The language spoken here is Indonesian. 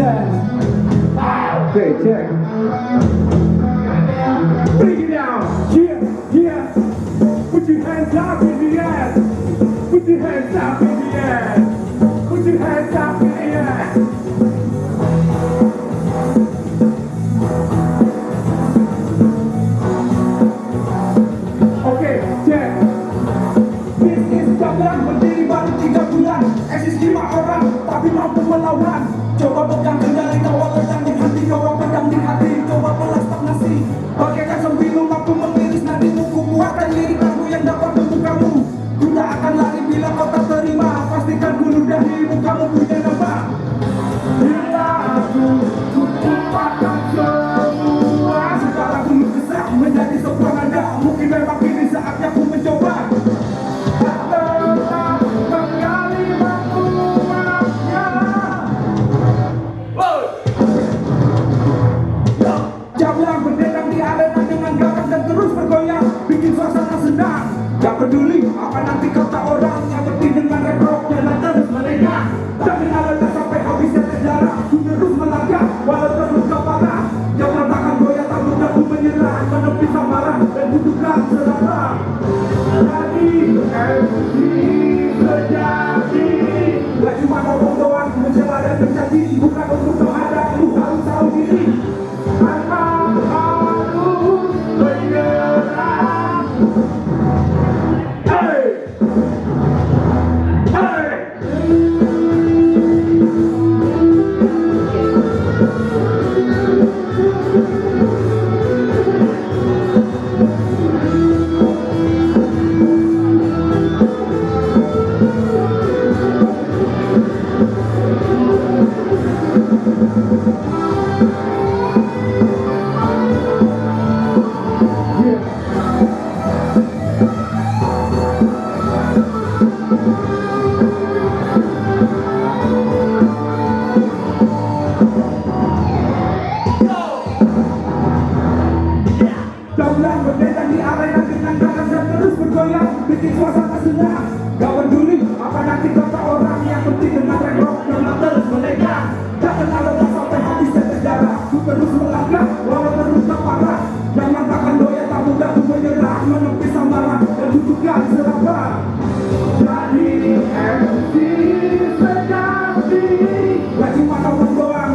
Okay, check. Bring it down. Yeah, yeah. Put your hands up in the air. Put your hands up in the air. Put your hands up in the air. Okay, check. Bisnis Jablan berdiri baru 3 bulan. Eksis 5 orang, tapi mampu melawan. Coba pegang kendali, kawal pedang di hati. Kawal pedang di hati, coba pelas stagnasi. Bagaikan sembilu mampu mengiris nadimu. Kukuatkan lirik lagu yang dapat membukamu. Ku tak akan lari bila kau tak terima. Pastikan ku ludahimu, kamu punya nama. Bila aku lupakan semua, segala gunung besar menjadi sebuah nada. Mungkin memang ini saatnya ku mencoba. Bikin suasana senang, gak peduli apa nanti kata orang. Yang penting dengan rap rock jalan terus mereka. Jangan alasan sampai habisnya sejarah. Ku terus melangkah walau terluka parah. Jangan takkan goyah, tak mudah ku menyerah. Menepi samaran dan butuhkan selama. Jadi MC sejati gak cuma ngomong doang, menjela dan berjanji. Bukan untuk menghadap, lu harus tahu diri. Jablan berdendang di arena dengan ganas dan terus bergoyang. Bikin suasana senang, gak peduli apa nanti kata orang. Yang penting dengan rap rock jangan terus melegang. Jangan alasan sampai habisnya sejarah. Ku terus melangkah walau terluka parah. Jangan takkan doya, tak mudah ku menyerah. Menepi samaran dan butuhkan seraba. Jadi MC sejati gak cuma ngomong doang.